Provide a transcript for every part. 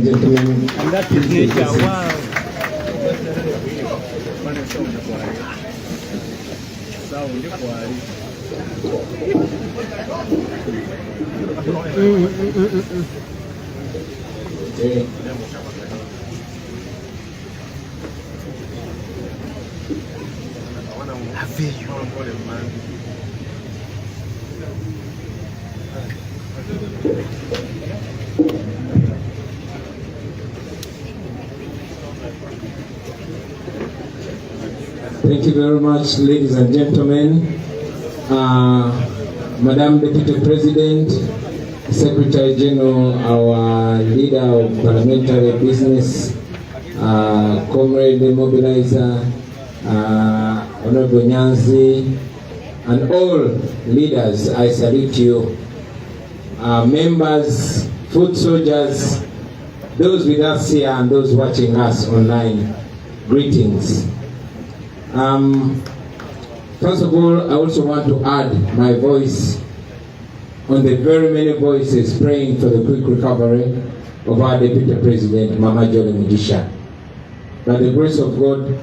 gentlemen. And that is nature. Wow. Thank you very much, ladies and gentlemen. Madam Deputy President, Secretary General, our leader of parliamentary business, Comrade Mobilizer, Honorable Nyanzi, and all leaders, I salute you. Members, foot soldiers, those with us here and those watching us online, greetings. First of all, I also want to add my voice on the very many voices praying for the quick recovery of our Deputy President, Mama Jolly Mugisha. By the grace of God,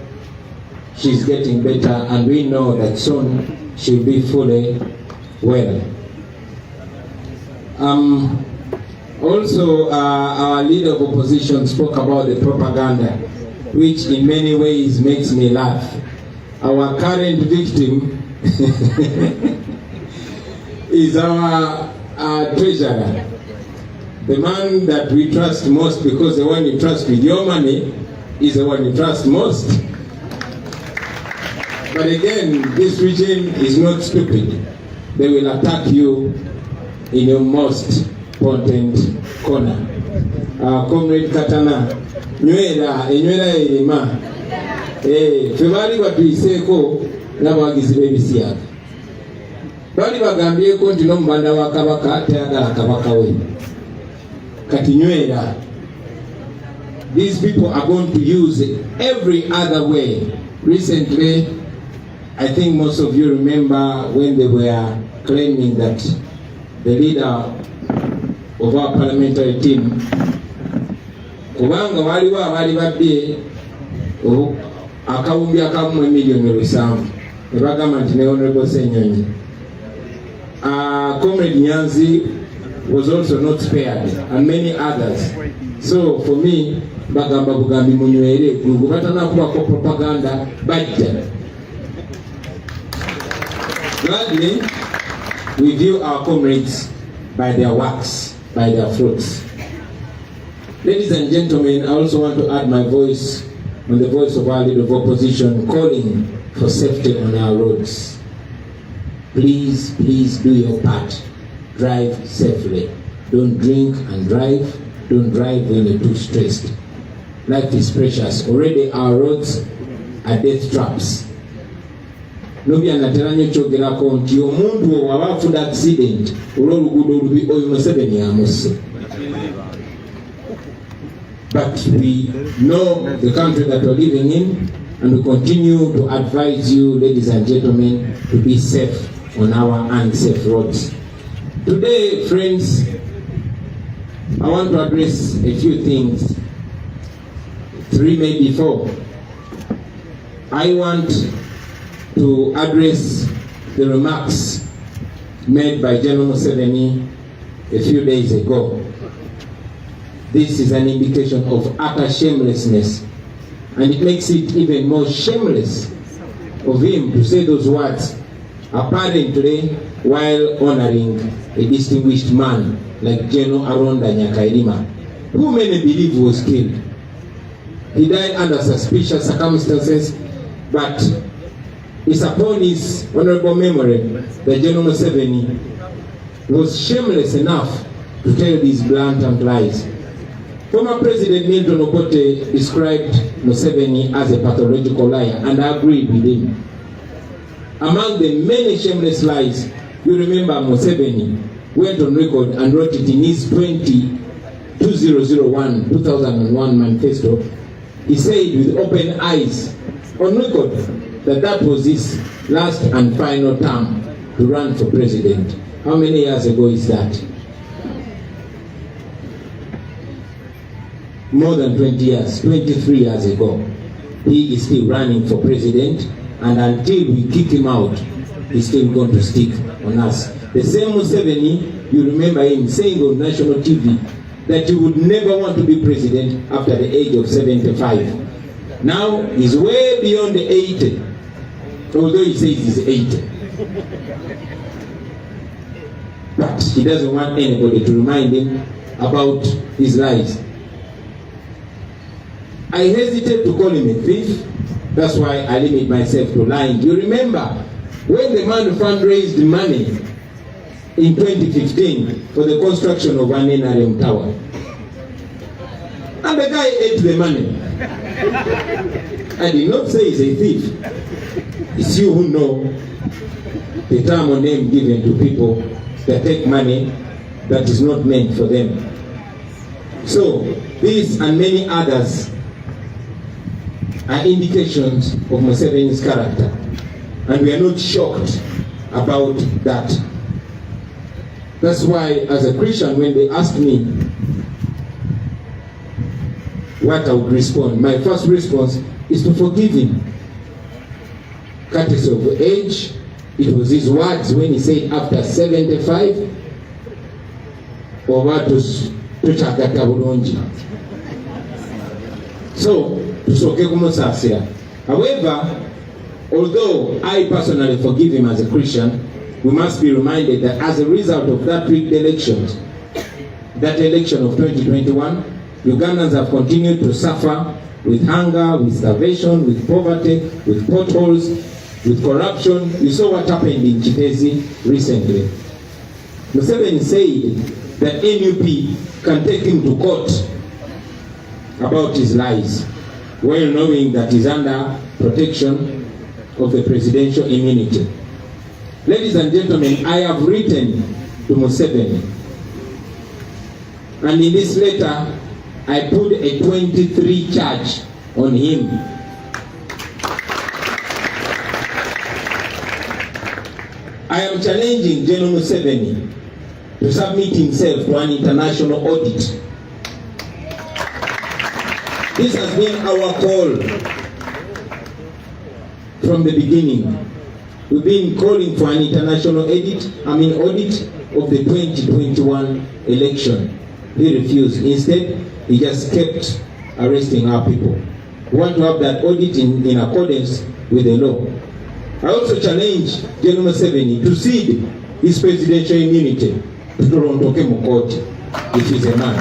she's getting better, and we know that soon she'll be fully well. Also, our leader of opposition spoke about the propaganda, which in many ways makes me laugh. Our current victim is our treasurer, the man that we trust most, because the one you trust with your money is the one you trust most. But again, this regime is not stupid. They will attack you in your most potent corner. Comrade Katana, nywera erima. Febali batuyiseko n'abawagizi b'ebisiyaga. Bali bagambyeko nti n'omubanda wa Kabaka tayagala Kabaka we. Kati nywera. These people are going to use every other way. Recently, I think most of you remember when they were claiming that the leader of our parliamentary team, kubanga waliwo abali babbye akawumbi akamu million rusanvu, ne bagamba nti ne Honorable Senyonyi. Comrade Nyanzi was also not spared, and many others. So for me, bagamba bugambi munywere gugu batanakubako propaganda bajja. Gladly, we view our comrades by their works, by their fruits. Ladies and gentlemen, I also want to add my voice on the voice of our leader of opposition calling for safety on our roads. Please, please do your part. Drive safely. Don't drink and drive. Don't drive when you're too stressed. Life is precious. Already our roads are death traps. Nobi anateranyo chogerako nti omuntu owabafuda accident olw'oluguudo olubi oyo Museveni amusse. But we know the country that we're living in, and we continue to advise you, ladies and gentlemen, to be safe on our unsafe roads. Today, friends, I want to address a few things, 3 maybe 4. I want to address the remarks made by General Museveni a few days ago. This is an indication of utter shamelessness, and it makes it even more shameless of him to say those words, apparently while honoring a distinguished man like General Aronda Nyakairima, who many believe was killed. He died under suspicious circumstances, but it's upon his honorable memory that General Museveni was shameless enough to tell these blatant lies. Former President Milton Obote described Museveni as a pathological liar, and I agreed with him. Among the many shameless lies, you remember Museveni went on record and wrote it in his 2001 manifesto. He said with open eyes on record that that was his last and final term to run for president. How many years ago is that? more than 20 years, 23 years ago. He is still running for president, and until we kick him out, he's still going to stick on us. The same Museveni, you remember him saying on national TV that he would never want to be president after the age of 75. Now he's way beyond the 80, although he says he's 80. But he doesn't want anybody to remind him about his lies. I hesitate to call him a thief. That's why I limit myself to lying. You remember when the man fundraised money in 2015 for the construction of an NRM tower, and the guy ate the money. I did not say he's a thief. It's you who know the term or name given to people that take money that is not meant for them. So these and many others are indications of Museveni's character, and we are not shocked about that. That's why, as a Christian, when they ask me what I would respond, my first response is to forgive him. Courtesy of age, it was his words when he said after 75, over to tuchagata bulungi. So, tusoke kumusasira. However, although I personally forgive him as a Christian, we must be reminded that as a result of that rigged elections, that election of 2021, Ugandans have continued to suffer with hunger, with starvation, with poverty, with potholes, with corruption. You saw what happened in Chitezi recently. Museveni said that NUP can take him to court about his lies, well knowing that he's under protection of the presidential immunity. Ladies and gentlemen, I have written to Museveni, and in this letter, I put a 23 charge on him. I am challenging General Museveni to submit himself to an international audit. This has been our call from the beginning. We've been calling for an international audit of the 2021 election. He refused. Instead, he just kept arresting our people. We want to have that audit in accordance with the law. I also challenge General Museveni to cede his presidential immunity to Toronto Court if he's a man.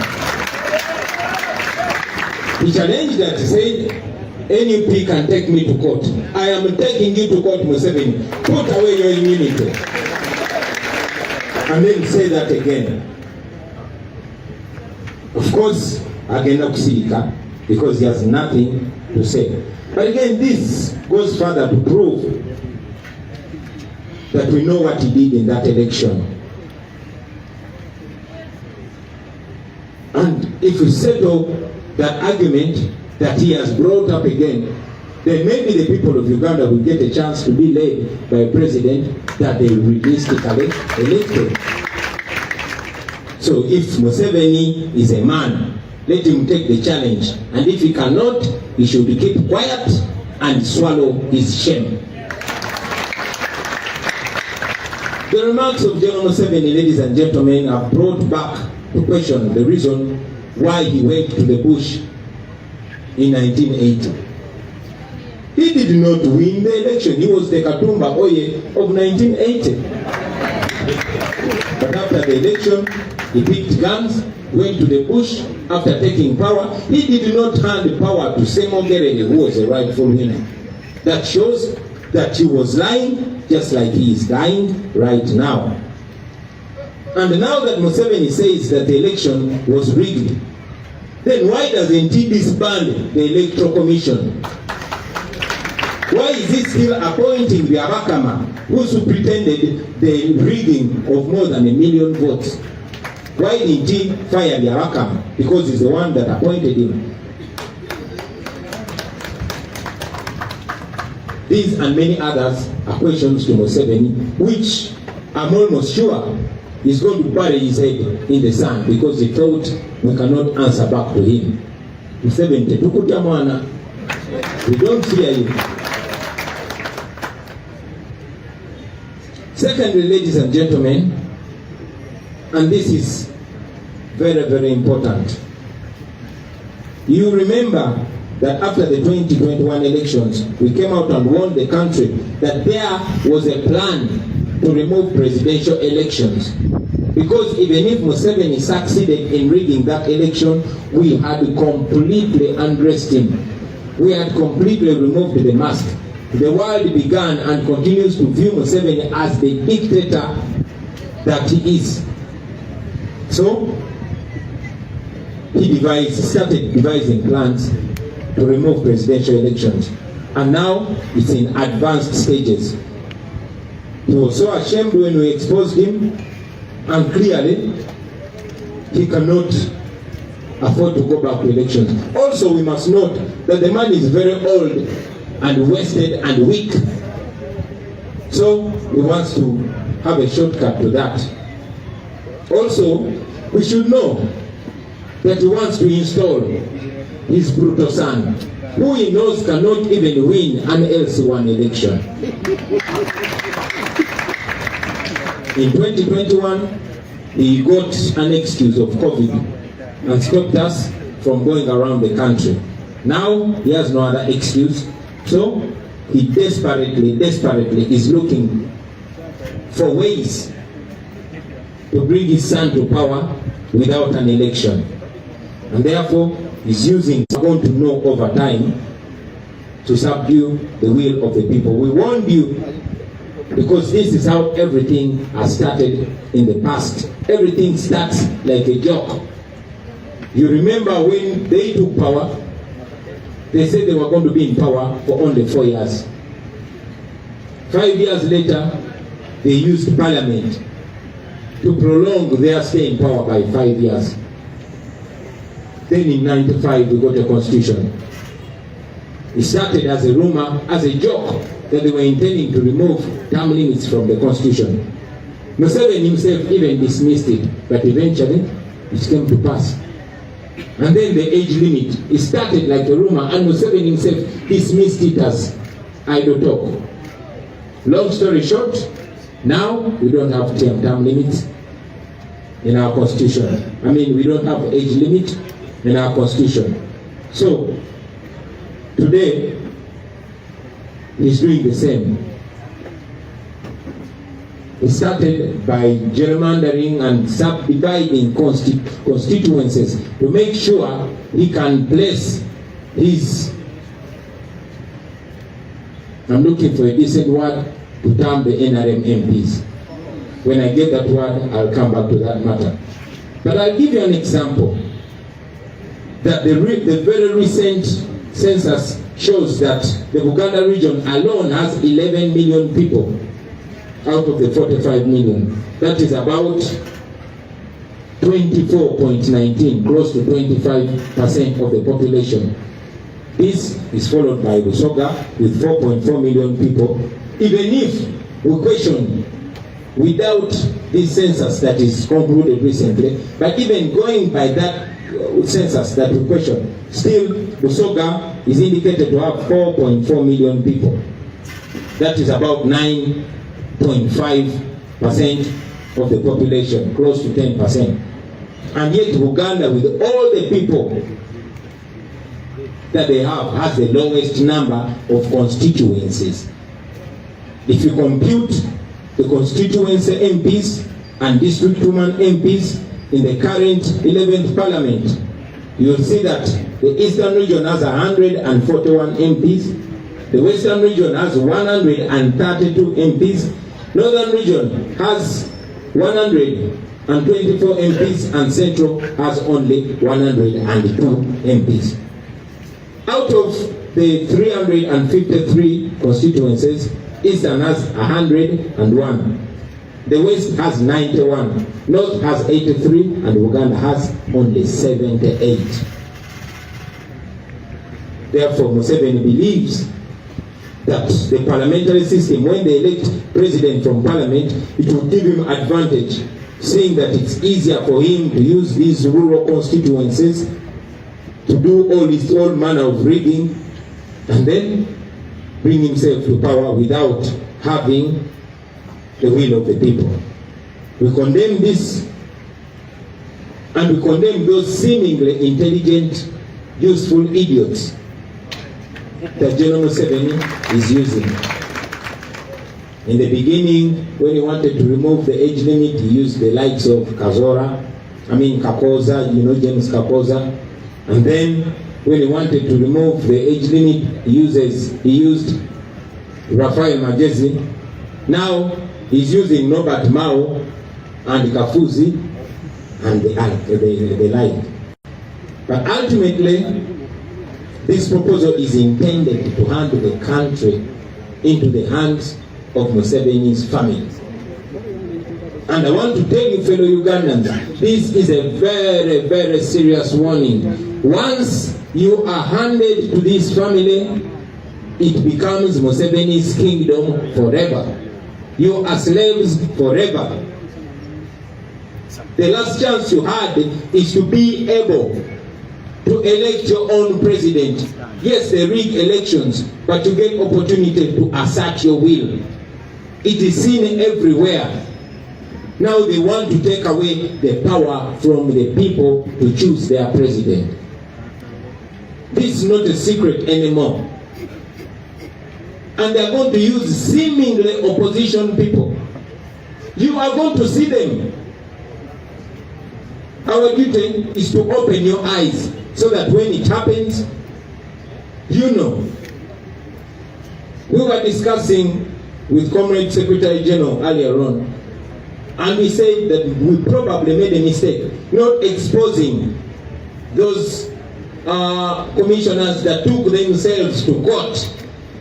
He challenged that, he said, NUP can take me to court. I am taking you to court, Museveni. Put away your immunity. And then say that again. Of course, agenda kusirika because he has nothing to say. But again, this goes further to prove that we know what he did in that election. And if we settle that argument that he has brought up again, then maybe the people of Uganda will get a chance to be led by a president that they realistically elected. So if Museveni is a man, let him take the challenge. And if he cannot, he should keep quiet and swallow his shame. The remarks of General Museveni, ladies and gentlemen, have brought back to question the reason why he went to the bush in 1980. He did not win the election. He was the Katumba Oye of 1980. But after the election, he picked guns, went to the bush after taking power. He did not hand the power to Semogerere, who was a rightful winner. That shows that he was lying, just like he is lying right now. And now that Museveni says that the election was rigged, then why doesn't he disband the Electoral Commission? Why is he still appointing the Abakama, who pretended the rigging of more than 1 million votes? Why did he fire the Abakama? Because he's the one that appointed him. These and many others are questions to Museveni, which I'm almost sure he's going to bury his head in the sand because he thought we cannot answer back to him. Museveni tukutya mwana. We don't fear you. Secondly, ladies and gentlemen, and this is very, very important. You remember that after the 2021 elections, we came out and warned the country that there was a plan to remove presidential elections. Because even if Museveni succeeded in rigging that election, we had completely undressed him. We had completely removed the mask. The world began and continues to view Museveni as the dictator that he is. So, he started devising plans to remove presidential elections. And now, it's in advanced stages. He was so ashamed when we exposed him, and clearly, he cannot afford to go back to elections. Also, we must note that the man is very old and wasted and weak. So, he wants to have a shortcut to that. Also, we should know that he wants to install his brutal son, who he knows cannot even win an LC1 election. In 2021, he got an excuse of COVID and stopped us from going around the country. Now, he has no other excuse. So, he desperately is looking for ways to bring his son to power without an election. And therefore, he's going to know over time to subdue the will of the people. We warned you because this is how everything has started in the past. Everything starts like a joke. You remember when they took power, they said they were going to be in power for only 4 years. 5 years later, they used parliament to prolong their stay in power by 5 years. Then in 95, we got a constitution. It started as a rumor, as a joke, that they were intending to remove term limits from the constitution. Museveni himself even dismissed it, but eventually it came to pass. And then the age limit, it started like a rumor, and Museveni himself dismissed it as idle talk. Long story short, now we don't have term limits in our constitution. We don't have age limit in our constitution. So, today, he's doing the same. He started by gerrymandering and subdividing constituencies to make sure he can place his, I'm looking for a decent word to term the NRM MPs. When I get that word, I'll come back to that matter. But I'll give you an example. That the very recent census shows that the Buganda region alone has 11 million people out of the 45 million. That is about 24.19, close to 25% of the population. This is followed by Busoga with 4.4 million people. Even if we question, without this census that is concluded recently, but even going by that census that we question, still Busoga is indicated to have 4.4 million people. That is about 9.5% of the population, close to 10%. And yet Uganda, with all the people that they have, has the lowest number of constituencies. If you compute the constituency MPs and district woman MPs in the current 11th parliament, you'll see that the Eastern region has 141 MPs, the Western region has 132 MPs, Northern region has 124 MPs, and Central has only 102 MPs. Out of the 353 constituencies, Eastern has 101. The West has 91. North has 83, and Uganda has only 78. Therefore, Museveni believes that the parliamentary system, when they elect president from parliament, it will give him advantage, seeing that it's easier for him to use these rural constituencies to do all manner of rigging, and then bring himself to power without having the will of the people. We condemn this, and we condemn those seemingly intelligent, useful idiots that General Museveni is using. In the beginning, when he wanted to remove the age limit, he used the likes of Kakoza, James Kakoza. And then when he wanted to remove the age limit, he used Raphael Magezi. Now he's using Norbert Mao and Kafuzi and the like. But ultimately, this proposal is intended to hand the country into the hands of Museveni's family. And I want to tell you, fellow Ugandans, this is a very, very serious warning. Once you are handed to this family, it becomes Museveni's kingdom forever. You are slaves forever. The last chance you had is to be able to elect your own president. Yes, they rig elections, but you get opportunity to assert your will. It is seen everywhere. Now they want to take away the power from the people to choose their president. This is not a secret anymore. And they are going to use seemingly opposition people. You are going to see them. Our duty is to open your eyes so that when it happens, you know. We were discussing with Comrade Secretary General earlier on, and we said that we probably made a mistake not exposing those commissioners that took themselves to court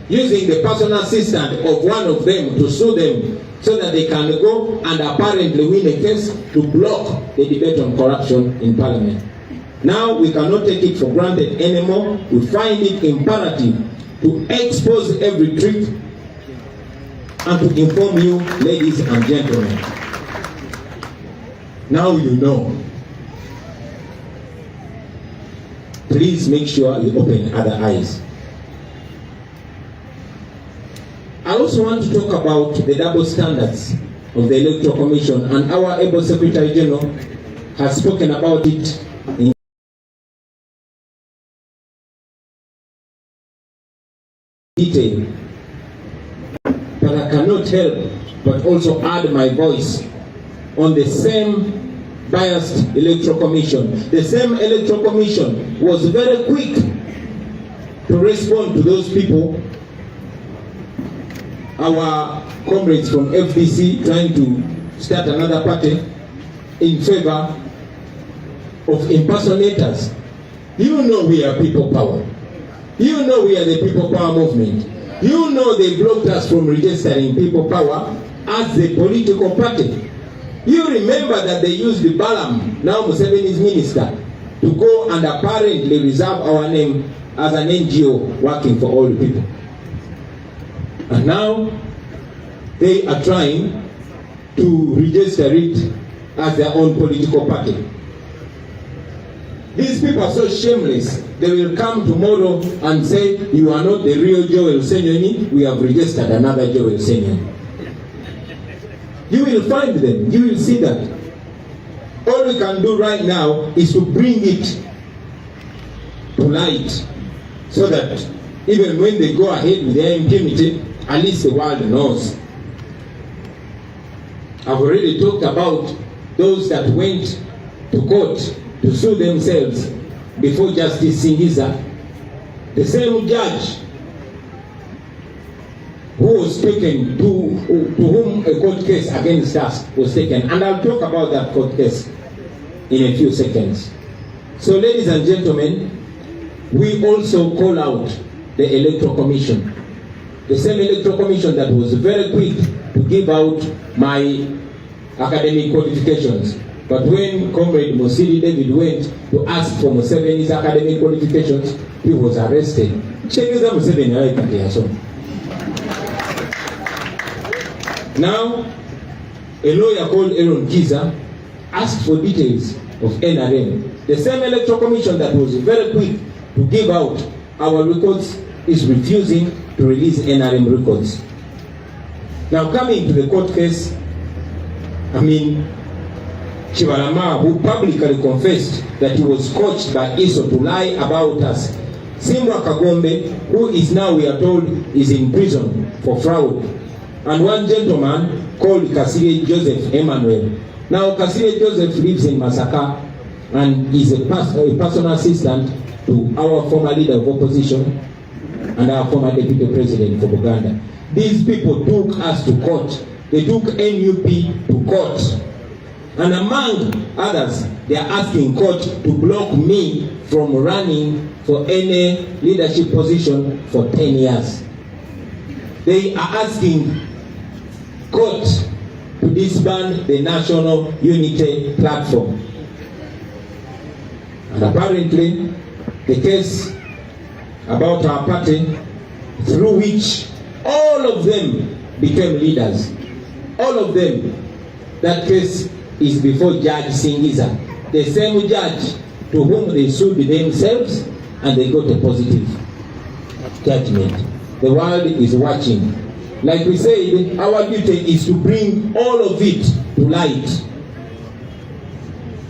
using the personal assistant of one of them to sue them so that they can go and apparently win a case to block the debate on corruption in Parliament. Now we cannot take it for granted anymore. We find it imperative to expose every trick and to inform you, ladies and gentlemen. Now you know. Please make sure you open other eyes. I also want to talk about the double standards of the Electoral Commission, and our able Secretary General has spoken about it in detail. But I cannot help but also add my voice on the same biased Electoral Commission. The same Electoral Commission was very quick to respond to those people, our comrades from FDC trying to start another party in favor of impersonators. You know we are people power. You know we are the people power movement. You know they blocked us from registering people power as a political party. You remember that they used the Balaam, now Museveni's minister, to go and apparently reserve our name as an NGO working for all the people. And now they are trying to register it as their own political party. These people are so shameless. They will come tomorrow and say, you are not the real Joel Senyoni, we have registered another Joel Senyoni. You will find them, you will see that. All we can do right now is to bring it to light so that even when they go ahead with their impunity, at least the world knows. I've already talked about those that went to court to sue themselves before Justice Singiza. The same judge who was taken to whom a court case against us was taken. And I'll talk about that court case in a few seconds. So ladies and gentlemen, we also call out the Electoral Commission. The same Electoral Commission that was very quick to give out my academic qualifications. But when Comrade Mosiri David went to ask for Museveni's academic qualifications, he was arrested. Now, a lawyer called Aaron Kiza asked for details of NRM. The same electoral commission that was very quick to give out our records is refusing to release NRM records. Now coming to the court case, Chibalama, who publicly confessed that he was coached by ISO to lie about us. Simba Kagombe, who is now, we are told, is in prison for fraud. And one gentleman called Kasile Joseph Emmanuel. Now Kasile Joseph lives in Masaka and is a personal assistant to our former leader of opposition and our former deputy president for Uganda. These people took us to court. They took NUP to court. And among others, they are asking court to block me from running for any leadership position for 10 years. They are asking court to disband the National Unity Platform. And apparently, the case about our party, through which all of them became leaders, all of them, that case is before Judge Singiza, the same judge to whom they sued themselves and they got a positive judgment. The world is watching. Like we said, our duty is to bring all of it to light.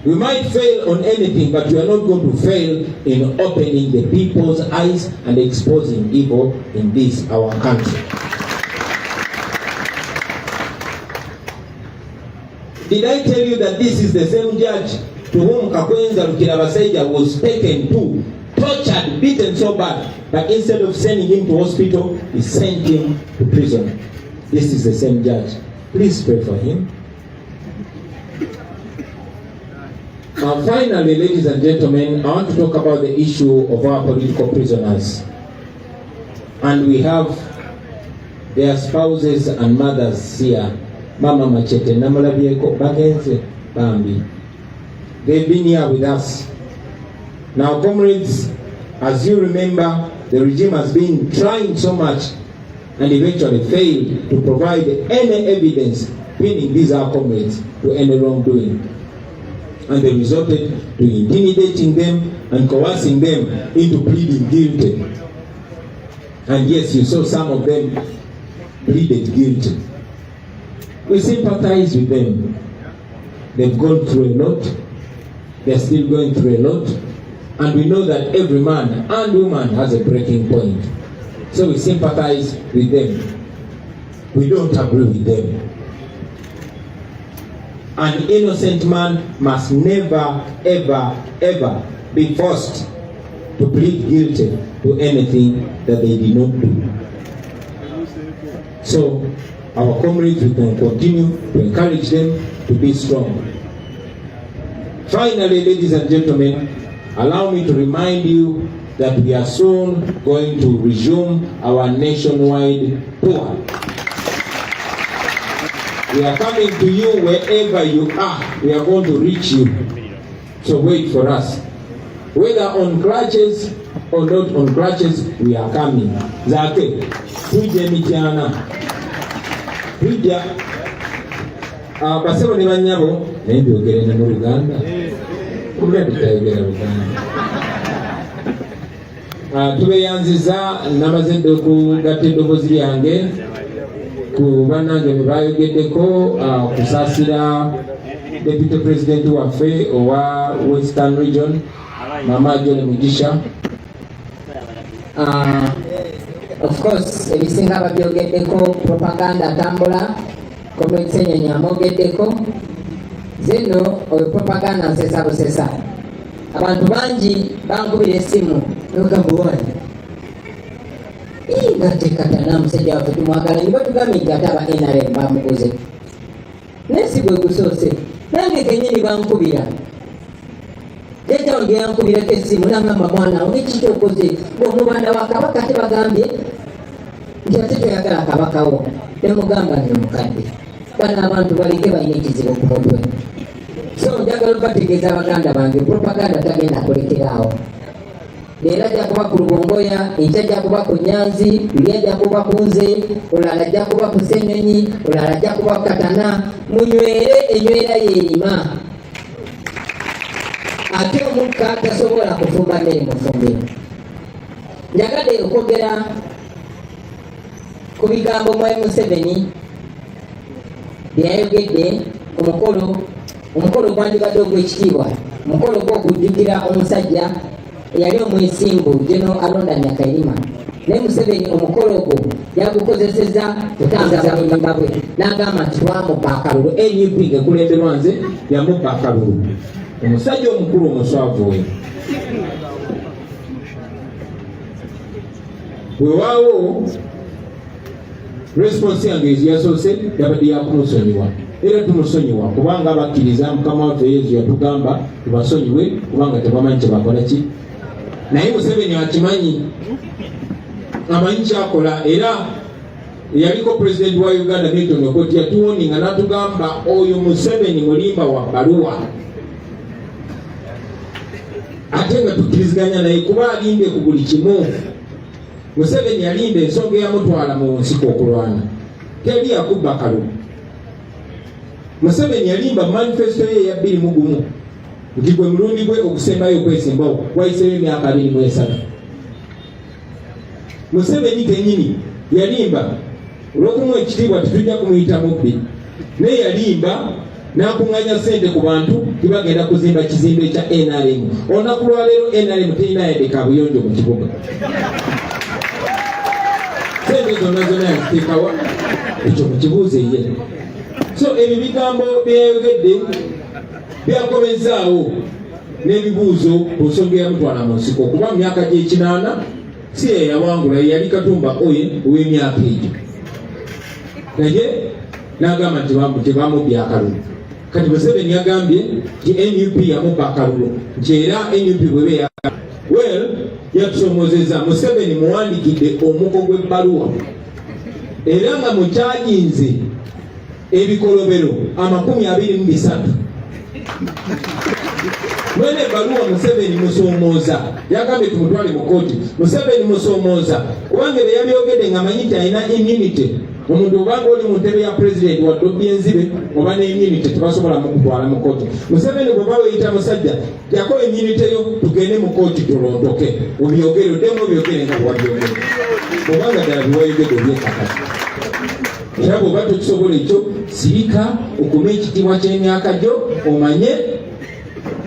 We might fail on anything, but we are not going to fail in opening the people's eyes and exposing evil in this, our country. Did I tell you that this is the same judge to whom Kakwenza Lukirabaseja was taken to, tortured, beaten so bad, but instead of sending him to hospital, he sent him to prison? This is the same judge. Please pray for him. Finally, ladies and gentlemen, I want to talk about the issue of our political prisoners. And we have their spouses and mothers here. Mama Machete, Namalabieko, Bagenze, Bambi. They've been here with us. Now, comrades, as you remember, the regime has been trying so much and eventually failed to provide any evidence pinning these our comrades to any wrongdoing. And they resorted to intimidating them and coercing them into pleading guilty. And yes, you saw some of them pleaded guilty. We sympathize with them. They've gone through a lot. They're still going through a lot. And we know that every man and woman has a breaking point. So we sympathize with them. We don't agree with them. An innocent man must never, ever, ever be forced to plead guilty to anything that they did not do. So, our comrades, we can continue to encourage them to be strong. Finally, ladies and gentlemen, allow me to remind you that we are soon going to resume our nationwide tour. We are coming to you wherever you are. We are going to reach you. So wait for us. Whether on crutches or not on crutches, we are coming. Zake, tuje mitiana. Tuje. Basebo ni banyabo, naye byogere mu Uganda. Kumbe bitayogera Uganda. Tubeyanziza namaze okugatta eddoboozi lyange ku banange bwe bayogeddeko kusasira deputy president waffe owa Western Region, Mama John Mugisha. Of course, ebisinga babyogeddeko propaganda tambula, Comrade Senyenyi amwogeddeko. Zino oyo propaganda nsesa busesa. Abantu bangi bankubira essimu n'ogamba wani. Ngatekata namusajja waffe tumwagala niba tugambye nti ate aba NRM bamuguze. Naye si gwe gusoose. Nange kennyini bankubira. Jjajja wange yankubirako essimu n'agamba mwana wange kiki okoze? Omubanda wa Kabaka tebagambye nti ate toyagala Kabaka wo. Ne mugamba nti mukadde. Bano abantu baleke balina ekizibu ku mutwe. So njagala okubategeeza abaganda bange propaganda tagenda kulekeraawo. Leero ajja kuba ku Lubongoya, enkya ajja kuba ku Nyanzi, luli ajja kuba ku Nze, olala ajja kuba ku Ssenyonyi, olala ajja kuba ku Katana. Munywere enywera yeerima. ate omukka tasobola kufumba mmere mu ffumbiro. Njagadde okwogera ku bigambo Mwai Museveni bye yayogedde ku omukolo gwandibadde ogw'ekitiibwa, omukolo gw'okujjukira omusajja eyali omwesimbu General Alonda Nyakairima. Naye Museveni omukolo ogwo yagukozesezza kutangaza bulimba bwe, n'agamba nti twamubba akalulu. NUP ng'ekulemberwa nze yamubba akalulu, omusajja omukulu omuswavu we. Weewaawo response yange yasoose yabadde yakumusonyiwa, era tumusonyiwa kubanga bakkiriza Mukama waffe Yesu yatugamba tubasonyiwe kubanga tebamanyi kye bakola ki. Naye Museveni akimanyi, amanyi kyakola, era yaliko pulezidenti wa Uganda Milton Obote yatuwoninga n'atugamba oyo Museveni mulimba wa bbaluwa, ate nga tukkiriziganya naye kuba alimbe ku buli kimu. Museveni yalimba ensonga eyamutwala mu nsiko okulwana, teri yakubba kalulu. Museveni yalimba manifesto ye ya 21 nti gwe mulundi gwe okusembayo okwesimbawo wayiseyo emyaka 23. Museveni kenyini yalimba olw'okumuwa ekitiibwa tetujja kumuyita mubbi, naye yalimba n'akuŋŋanya ssente ku bantu tibagenda kuzimba kizimbe kya NRM. Olunaku lwaleero NRM terina yadde kabuyonjo mu kibuga, sente zonna yaziteekawa, ekyo mukibuuze ye. So ebyo bigambo byayogedde byakomezaawo n'ebibuuzo ku nsonga eyamutwala mu nsiko, kuba mu myaka gy'ekinaana si ye yawangula, yali Katumba Oye ow'emyaka egyo, naye n'agamba nti tebamubbya akalulu. Kati Museveni yagambye nti NUP yamubba akalulu, nti era NUP bwebe yatusomozeza. Museveni muwandikidde omuko gw'ebbaluwa era nga mukyaginze ebikolobero 23. Mwene ebbaluwa Museveni musomooza, yagambye tumutwale mu kooti. Museveni musomooza kubanga bye yabyogedde nga manyi nti alina immunity. Omuntu obanga oli mu ntebe ya president wadde obbi enzibe oba n'immunity tebasobola mukutwala mu kooti. Museveni bw'oba weeyita musajja jako immunity yo tugende mu kooti tulondoke obyogere, oddemu obyogere nga bwabyogere obanga ddala biwayogedde obyekakasa. Era bw'oba tokisobola ekyo sirika okuma ekitiibwa ky'emyaka gyo omanye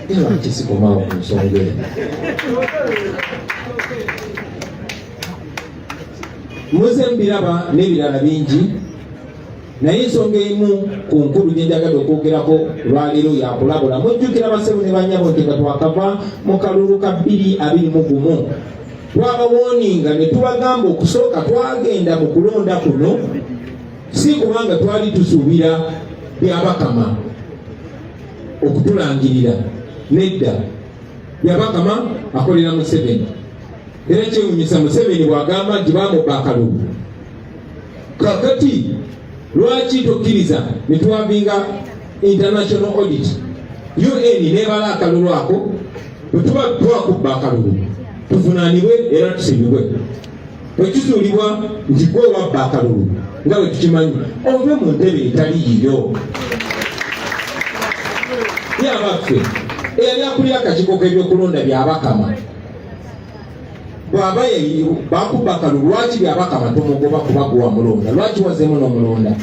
era kisikomawo ku nsonga eyo. Muze mbiraba n'ebirala bingi, naye ensonga emu ku nkulu gye njagala okwogerako lwaleero yakulabula. Mujjukira bassebo ne bannyabo nti nga twakava mu kalulu ka 2021 twabawoninga ne tubagamba okusooka twagenda mu kulonda kuno si kubanga twali tusuubira byabakama okutulangirira, nedda, byabakama akolera Museveni. Era kyewuunyisa Museveni bw'agamba nti bamubba akalulu. Kakati lwaki tokkiriza ne tuwabinga international audit, UN nebala akalulu ako, bwe tuba twakubba akalulu tuvunaanibwe era tusibibwe. Bwe kisuulibwa nti gwe wabba akalulu nga bwe tukimanyi ove mu ntebe etali yiyo. Yabaffe eyali akulira akakiiko k'ebyokulonda byabakama bw'aba bakubba akalulu, lwaki byabakama tomugoba kuba guwa mulonda? Lwaki wazeemu n'omulonda?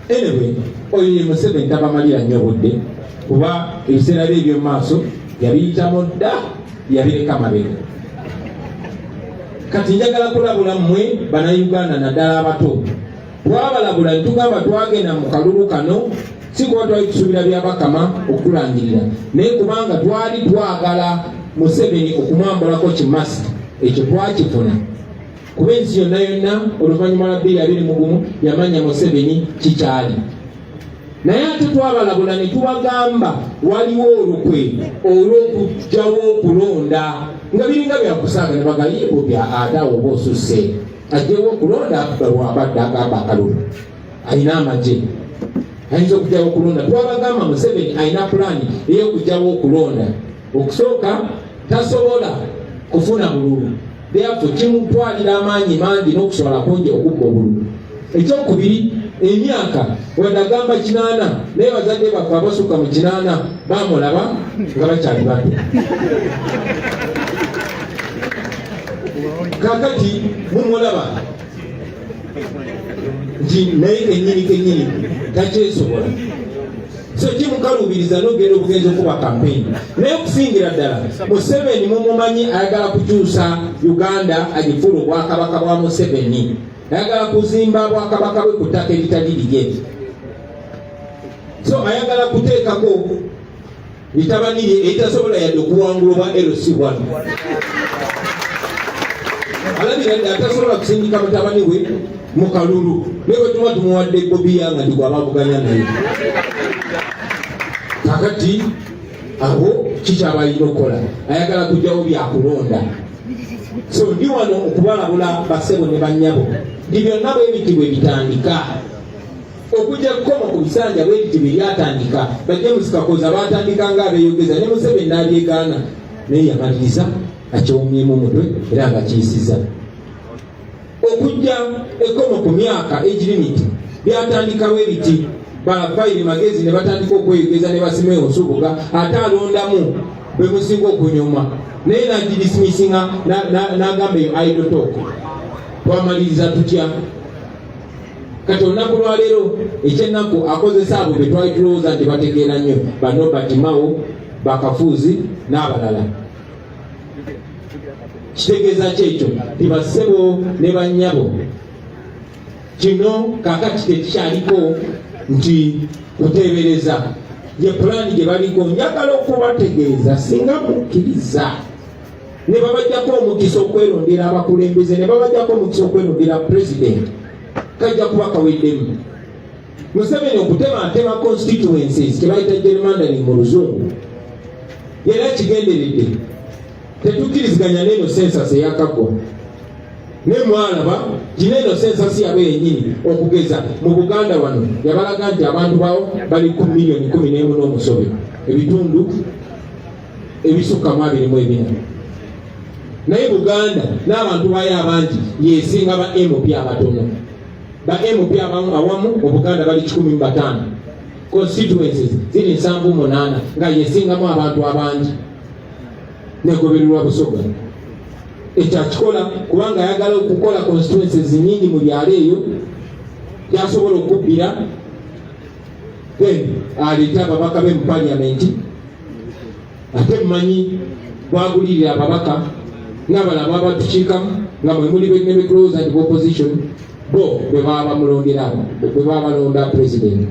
Anyway, oyo ye Museveni tabamalira nnyo budde kuba ebiseera bye eby'omu maaso yabiyitamu dda, yabireka mabega. Kati njagala kulabula mmwe bannayuganda naddala abato, twabalabula ne tugamba twagenda mu kalulu kano si kuba twali tusuubira byabakama okutulangirira, naye kubanga twali twagala Museveni okumwambulako kimasi, ekyo twakifuna kuba ensi yonna yonna oluvannyuma lwa 2021 yamanya Museveni kikyali. Naye ate twabalabula ne tubagamba waliwo olukwe olw'okugyawo okulonda nga biringa byakusaaga ne bagayebo bya ataawo oba osusse ajjewo okulonda lwabadde agamba akalulu alina amagye ayinza okugyawo okulonda. Twabagamba Museveni alina pulaani ey'okugyawo okulonda. Okusooka tasobola kufuna bululu, therefore kimutwalira amaanyi mangi n'okusobola kungi okubba obululu. Ekyokubiri emyaka wadagamba 80 naye bazadde bafe abasukka mu 80 bamulaba nga bakyali bato. Kakati mumulaba nti naye kenyini takyesobola. So kimukalubiriza n'ogenda obugenzi okuba kampeni. Naye okusingira ddala Museveni mumumanyi ayagala kukyusa Uganda agifuula obwakabaka bwa Museveni. Ayagala kuzimba bwakabaka bwe ku ttaka eritali lye. So ayagala kuteekako litabani lye eritasobola yadde okuwangula oba LC1. Alabira nti atasobola kusindika mutabani we mu kalulu. Naye bwe tuba tumuwadde Bobiya nga ndigwabavuganya naye. Kakati aho kikyabalina okukola. Ayagala kujjawo byakulonda. So ndi wano okubalabula bassebo ne bannyabo nti byonna bwe biti bwe bitandika. Okujja kukoma ku bisanja bwe biti bwe byatandika. Bajames Kakoza baatandika ng'abeeyogeza ne Museveni n'abyegaana. Naye yamaliriza akyewumyemu omutwe era nga kiyisiza. Okujja ekkomo ku myaka age limit byatandikawo ebiti. Bafaire magezi ne batandika okweyogeza ne basimeyo Nsubuga ate alondamu bwe musinga okunyuma. Naye nagidismissinga n'agamba eyo idle talk. Twamaliriza tutya? Kati olunaku lwaleero ekyennaku akozesa abo be twali tulowooza nti bategeera nnyo bano Batimawo, Bakafuuzi n'abalala. Kitegeeza kyekyo nti bassebo ne bannyabo kino kakati tekikyaliko nti kuteebereza ye pulaani gye baliko. Njagala okubategeeza singa mukkiriza ne babajjako omukisa okwerondera abakulembeze ne babajjako omukisa okwerondera pulezidenti kajja kuba kaweddemu. Museveni okutematema constituencies kye bayita gerrymandering mu luzungu era kigenderedde. Tetukkiriziganya n'eno census eyakaggwa. Ne mwalaba gineno census yabe yennyini okugeza mu Buganda wano yabalaga nti abantu bawo bali ku milioni 11 n'omusobe ebitundu ebisukka 24. Naye Buganda n'abantu bayo abangi yesinga ba MP abatono. Ba MP awamu mu Buganda bali 15. Constituencies ziri 78 nga yesingamu abantu abangi negobererwa Busoga. Ekyakikola kubanga ayagala okukola constituencies nyingi mu byalo eyo byasobola okubbira aleeta ababaka be mu parliament. Ate mmanyi bwagulirira ababaka n'abalaba abatukiikamu nga mwe muli ne close and opposition bo bwe baba bamulondera bwe baba balonda president.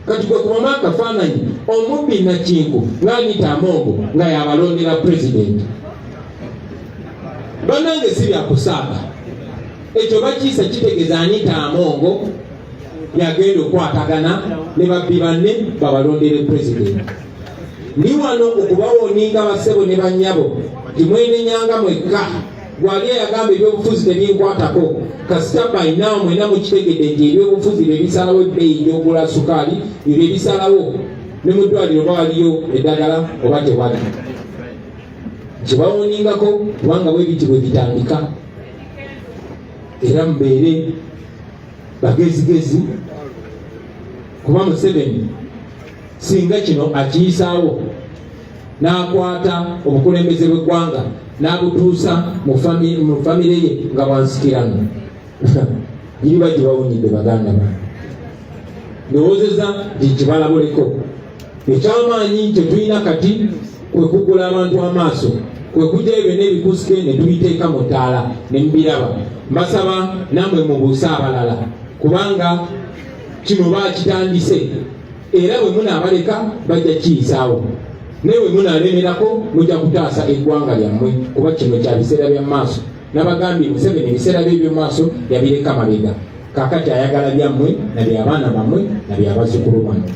Kati gwe kubamu akafaananyi omubbi Nakinku ng'Anita Amongo nga yabalondera president. Banange si byakusaaga. Ekyo bakiyisa kitegeeza Anita Amongo yagenda okwatagana ne babbi banne babalondere president. Ndi wano okubawoninga bassebo ne bannyabo nti mwenenyanga mwekka. Gwali yagamba ebyobufuzi tebinkwatako kasita bayinawo mwena mukitegedde nti ebyobufuzi bye bisalawo ebbeeyi gy'ogula sukaali bye bisalawo ne mu ddwaliro bawaliyo eddagala oba tewali. Kibawoningako kubanga bwe biti bwe bitandika. Era mubeere bagezigezi kuba Museveni singa kino akiyisaawo n'akwata obukulembeze bw'eggwanga n'abutuusa mu famire ye nga bwansikirano giriba gibawonyedde baganda ba ndowoozeza nti kibalabuleko. Ekyamaanyi kye tulina kati kwe kugula abantu amaaso, kwe kujja ebyo n'ebikusike ne tubiteeka mu ttaala ne mubiraba. Mbasaba nammwe mubuuse abalala kubanga kino baakitandise era bwe munaabaleka bajja kiyisaawo. Naye bwe munaalemerako mujja kutaasa eggwanga lyammwe kuba kino kya biseera bya maaso. Nabagambye Museveni ebiseera bye by'omu maaso yabireka mabega. Kaakati ayagala byammwe na by'abaana bammwe na by'abazzukulu bammwe.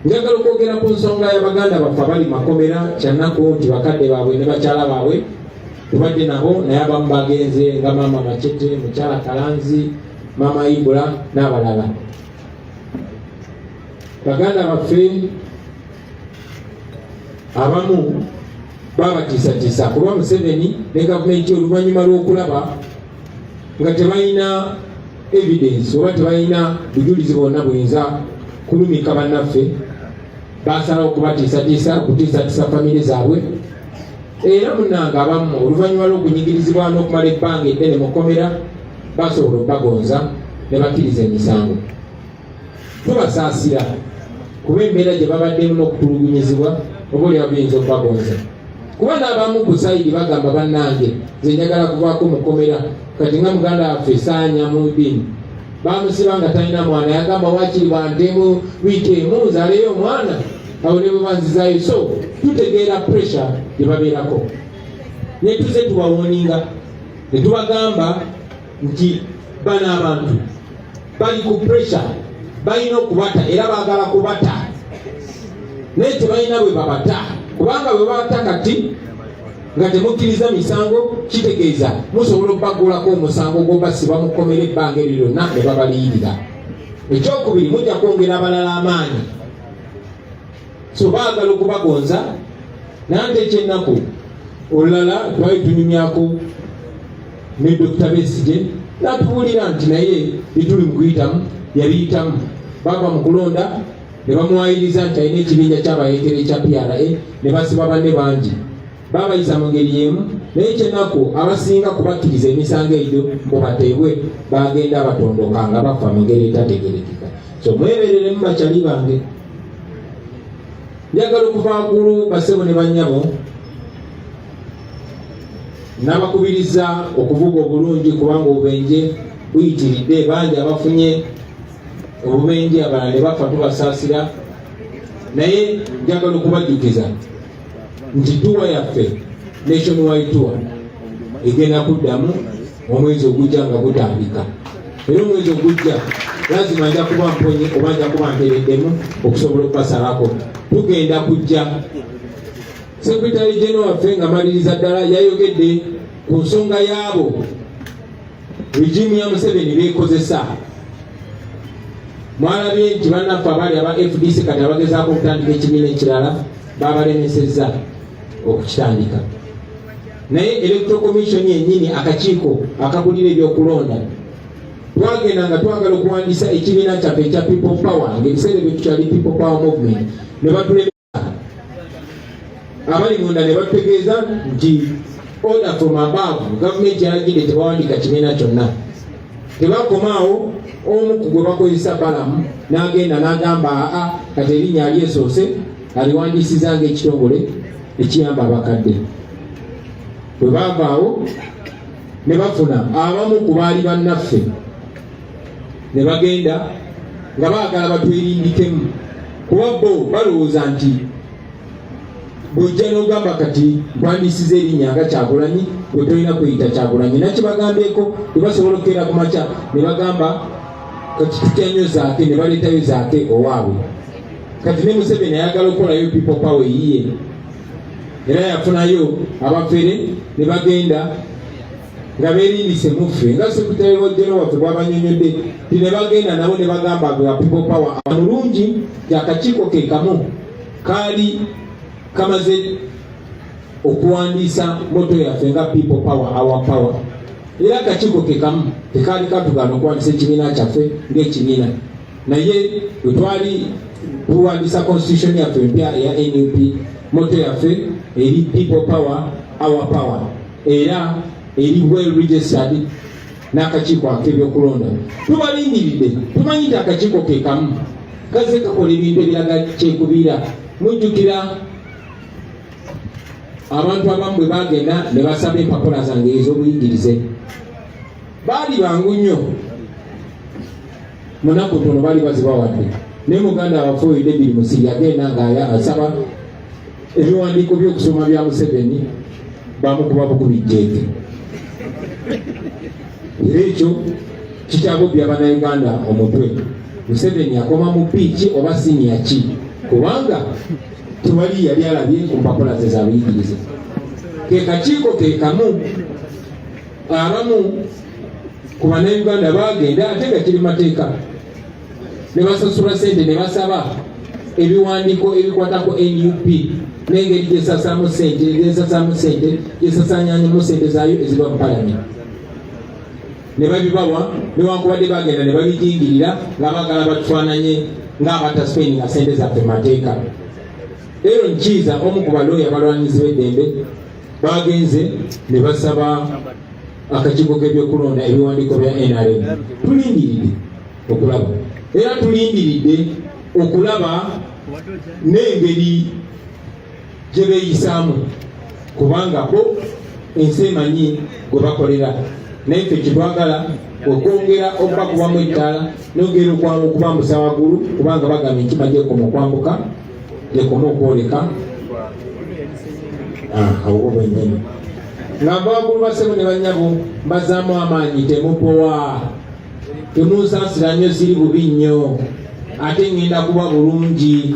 Njagala okwogera ku nsonga y'Abaganda baffe abali makomera kyannaku nti bakadde baabwe ne bakyala baabwe tubadde nabo naye abamu bagenze nga Maama Machete, Mukyala Kalanzi, Maama Ibula n'abalala. Baganda baffe abamu babatiisatiisa kuba Museveni ne gavumenti oluvannyuma lw'okulaba nga tebalina evidence oba tebalina bujulizi bwonna buyinza kulumika bannaffe basalawo okubatiisatiisa okutiisatiisa famire zaabwe. Era munnanga abamu oluvannyuma lw'okunyigirizibwa n'okumala ebbanga eddene mu kkomera basobola okubagonza ne bakkiriza emisango. Tubasaasira kuba embeera gye babaddemu n'okutulugunyizibwa oba oli abuyinza okubagonza. Kuba n'abamu ku sayidi bagamba bannange nze njagala kuvaako mu kkomera kati nga muganda waffe Saanya mu ddiini bamusiba nga talina mwana yagamba waakiri bantemu wiiki emu nzaaleyo omwana awo ne babanzizaayo. So tutegeera pressure gye babeerako ne tuze tubawoninga ne tubagamba nti bano abantu bali ku pressure balina okubata era baagala kubata naye tebalina bwe babata kubanga bwe babata kati nga temukkiriza misango kitegeeza musobola okubaggulako omusango gw'obasiba mu kkomera ebbanga eryo lyonna ne babaliyirira. Ekyokubiri mujja kwongera abalala amaanyi. So baagala okubagonza nante ekyennaku olulala twali tunyumyako ne Dr. Besigye n'atubuulira nti naye bituli mu kuyitamu yabiyitamu bava mu kulonda ne bamuwayiriza nti alina ekibinja ky'abayeekera ekya PRA ne basiba banne bangi babayisa mu ngeri y'emu naye ekyennaku abasinga kubakkiriza emisango egyo mubateebwe bagenda batondoka nga bafa mu ngeri etategerekeka. So mwebereremu bakyali bange. Njagala okuvaakulu basebo ne bannyabo n'abakubiriza okuvuga obulungi kubanga obubenje buyitiridde bangi abafunye obubenje abalala ne bafa tubasaasira. Naye njagala okubajjukiza nti tuwa yaffe nationwide tour egenda kuddamu omwezi ogujja nga gutandika. Era omwezi ogujja lazima nja kuba mponye oba nja kuba mpereddemu okusobola okubasalako. Tugenda kujja Secretary General waffe nga maliriza ddala yayogedde ku nsonga yaabo regimu ya Museveni beekozesa. Mwalabye nti bannaffe abaali aba FDC kati abagezaako okutandika ekibiina ekirala babalemesezza okukitandika. Naye Electoral Commission yennyini akakiiko akagulira ebyokulonda twagenda nga twagala okuwandiisa ekibiina kyaffe ekya People Power ng'ebiseera bye tukyali People Power Movement ne batulemesa abali munda ne batutegeeza nti order from above gavumenti yalagidde tebawandiika kibiina kyonna. Tebakomaawo omu ku gwe bakozesa Balamu n'agenda n'agamba kati erinnya alyesoose aliwandiisiza ng'ekitongole ekiyamba abakadde. Bwe baavaawo ne bafuna abamu ku baali bannaffe ne bagenda nga baagala batwerindikemu kuba bo balowooza nti bw'ojja n'ogamba kati mpandisiza erinnya nga Kyagulanyi bwe tolina kweyita Kyagulanyi. Nakibagambeeko bwe basobola okukeera ku makya ne bagamba kati tutya nnyo zaake ne baleetayo zaake owaabwe. Kati ne Museveni ayagala okukolayo People Power eyiye era yafunayo abafere ne bagenda nga beerindise muffe nga Secretary General waffe bw'abanyonyodde ti ne bagenda nabo ne bagamba bwa People Power mulungi gyakakiiko ke kamu kaali kamaze okuwandiisa moto yaffe nga People Power our power. Era akakiiko ke kamu tekaali katugana okuwandiisa ekibiina kyaffe ng'ekibiina. Naye bwe twali tuwandiisa constitution yaffe empya eya NUP moto yaffe eri People Power our power era eri well registered n'akakiiko ak'ebyokulonda. Tubalindiridde tumanyi nti akakiiko ke kamu kaze kakola ebintu ebiraga kyekubiira. Mujjukira abantu abamu bwe bagenda ne basaba empapula zange ez'obuyigirize baali bangu nnyo munaku tono baali bazibawadde. Naye muganda waffe oyo Debiri Musiri yagenda nga asaba ebiwandiiko by'okusoma bya Museveni bamukuba bukubi jjeeke. Era ekyo kitabubbya bannayuganda omutwe. Museveni akoma mu piiki oba siniya ki kubanga tewali yali alabye ku mpapula ze z'abuyigirize. Ke kakiiko ke kamu abamu ku bannayuganda bagenda ate nga kiri mateeka ne basasula ssente ne basaba ebiwandiiko ebikwatako NUP n'engeri gyesasaamu ssente gyesasaamu ssente gyesasaanyanyamu ssente zaayo eziba mu palamenti. ne babibawa newankubadde bagenda ne babijingirira nga bagala batufaananye ng'abatasipeninga sente zaffe mateeka. Leero nkiiza omu ku balooya balwanyizi b'eddembe bagenze ne basaba akakiiko k'ebyokulonda ebiwandiiko bya NRM. Tulindiridde okulaba era tulindiridde okulaba n'engeri gye beeyisaamu kubanga bo ensi emanyi gwe bakolera, naye ffe kitwagala okwongera okubakubamu ettaala n'ogera okubambusa waggulu kubanga bagamba enkima gyekoma okwambuka gyekoma okwoleka awo bwennyini ngamba waggulu basebo ne bannyabo bazaamu amaanyi temupowa temunsaasira nnyo siri bubi nnyo ate ngenda kuba bulungi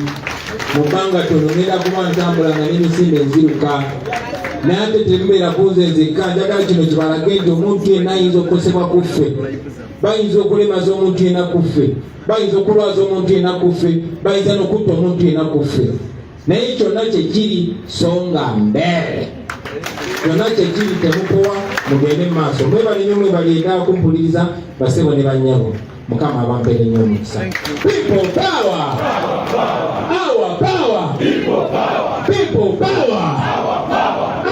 mu bbanga tono ngenda kuba ntambulanga n'emisinde enziruka naye ate temubeera kunze nzekka njagala kino kibalage nti omuntu yenna ayinza okukosebwa ku ffe, bayinza okulemaza omuntu yenna ku ffe, bayinza okulwaza omuntu yenna ku ffe, bayinza n'okutta omuntu yenna ku ffe, naye kyonna kyekiri songa mbere, kyonna kyekiri temupowa mugende mu maaso. Mwebale nnyo mwebale eddaala kumpuliriza basebo ne bannyabo. Mukama abampere nnyo omukisa. People power! Our power! People power! People power!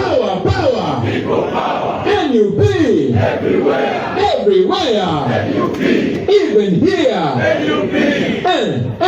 Our power! People power! NUP! Everywhere! Everywhere! NUP! Even here! NUP! NUP!